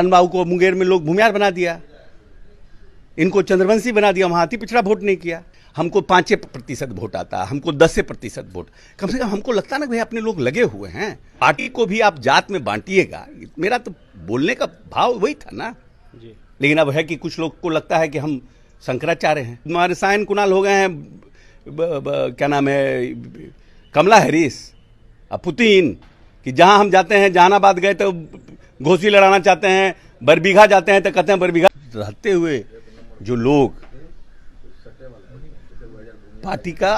बाबू को मुंगेर में लोग भूमियार बना दिया, इनको चंद्रवंशी बना दिया, वहां अति पिछड़ा वोट नहीं किया। हमको 5% वोट आता, हमको 10% वोट। कम से कम हमको लगता ना भाई अपने लोग लगे हुए हैं। पार्टी को भी आप जात में बांटिएगा, मेरा तो बोलने का भाव वही था ना जी। लेकिन अब है कि कुछ लोग को लगता है कि हम शंकराचार्य हैं। हमारे सायन कुणाल हो गए हैं, क्या नाम है, कमला हैरिस, पुतिन, कि जहां हम जाते हैं, जहानाबाद गए तो घोसी लड़ाना चाहते हैं, बरबीघा जाते हैं तो कहते हैं बरबीघा। रहते हुए जो लोग पार्टी का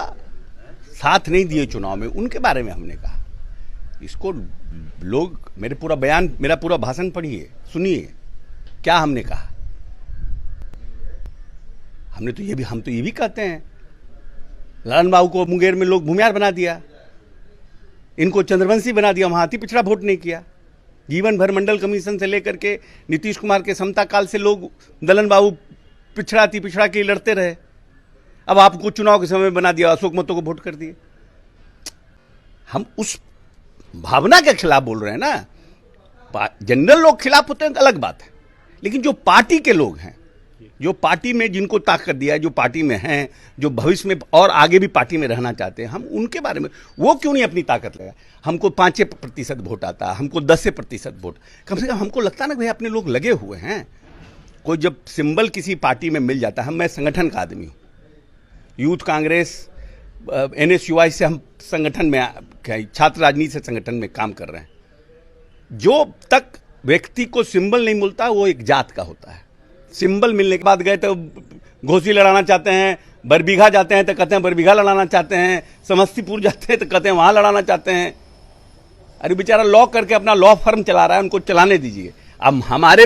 साथ नहीं दिए चुनाव में, उनके बारे में हमने कहा। इसको लोग मेरा पूरा भाषण पढ़िए, सुनिए क्या हमने कहा। हम तो ये भी कहते हैं, ललन बाबू को मुंगेर में लोग भूमियार बना दिया, इनको चंद्रवंशी बना दिया, वहां अति पिछड़ा वोट नहीं किया। जीवन भर मंडल कमीशन से लेकर के नीतीश कुमार के समता काल से लोग ललन बाबू अति पिछड़ा के लड़ते रहे। अब आपको चुनाव के समय में बना दिया, अशोक महतो को वोट कर दिए। हम उस भावना के खिलाफ बोल रहे हैं ना। जनरल लोग खिलाफ होते हैं तो अलग बात है, लेकिन जो पार्टी के लोग हैं, जो पार्टी में जिनको ताकत दिया है, जो पार्टी में हैं, जो भविष्य में और आगे भी पार्टी में रहना चाहते हैं, हम उनके बारे में वो क्यों नहीं अपनी ताकत लगा। हमको 5% वोट आता, हमको 10% वोट। कम से कम हमको लगता ना भाई अपने लोग लगे हुए हैं। कोई जब सिंबल किसी पार्टी में मिल जाता है, मैं संगठन का आदमी हूँ, यूथ कांग्रेस NSUI से हम संगठन में, छात्र राजनीति से संगठन में काम कर रहे हैं। जो तक व्यक्ति को सिंबल नहीं मिलता वो एक जात का होता है। सिंबल मिलने के बाद गए तो घोसी लड़ाना चाहते हैं, बरबीघा जाते हैं तो कहते हैं बरबीघा लड़ाना चाहते हैं, समस्तीपुर जाते हैं तो कहते हैं वहां लड़ाना चाहते हैं। अरे बेचारा लॉ करके अपना लॉ फर्म चला रहा है, उनको चलाने दीजिए। अब हमारे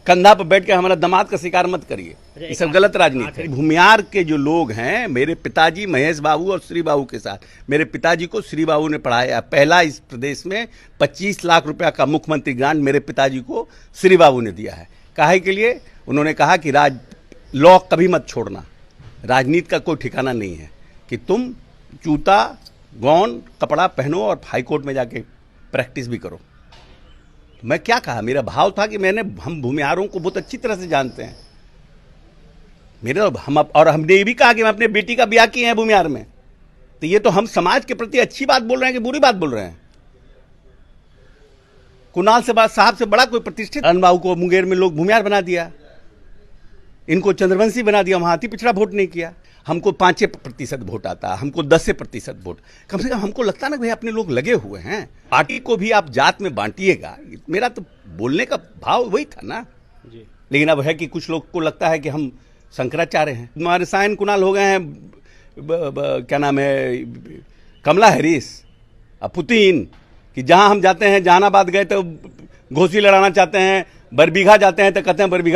कंधा पर बैठ के हमारा दामाद का शिकार मत करिए, ये सब गलत राजनीति है। भूमियार के जो लोग हैं, मेरे पिताजी महेश बाबू और श्री बाबू के साथ, मेरे पिताजी को श्री बाबू ने पढ़ाया। पहला इस प्रदेश में 25 लाख रुपया का मुख्यमंत्री ग्रांट मेरे पिताजी को श्री बाबू ने दिया है। काहे के लिए? उन्होंने कहा कि लॉ कभी मत छोड़ना, राजनीति का कोई ठिकाना नहीं है, कि तुम जूता गौन कपड़ा पहनो और हाईकोर्ट में जाके प्रैक्टिस भी करो। मैं क्या कहा, मेरा भाव था कि हम भूमियारों को बहुत अच्छी तरह से जानते हैं। हमने ये भी कहा कि मैं अपने बेटी का ब्याह किए हैं भूमियार में। तो ये तो हम समाज के प्रति अच्छी बात बोल रहे हैं कि बुरी बात बोल रहे हैं? कुणाल साहब से बड़ा कोई प्रतिष्ठित ललन बाबू को मुंगेर में लोग भूमियार बना दिया, इनको चंद्रवंशी बना दिया, वहां अति पिछड़ा वोट नहीं किया। हमको 5% वोट आता, हमको 10% वोट। कम से कम हमको लगता ना भाई अपने लोग लगे हुए हैं। पार्टी को भी आप जात में बांटिएगा, मेरा तो बोलने का भाव वही था ना जी। लेकिन अब है कि कुछ लोग को लगता है कि हम शंकराचार्य हैं। हमारे सायन कुणाल हो गए हैं, क्या नाम है, कमला हैरिस, पुतिन, कि जहां हम जाते हैं, जहानाबाद गए तो घोसी लड़ाना चाहते हैं, बरबीघा जाते हैं तो कहते हैं बरबीघा।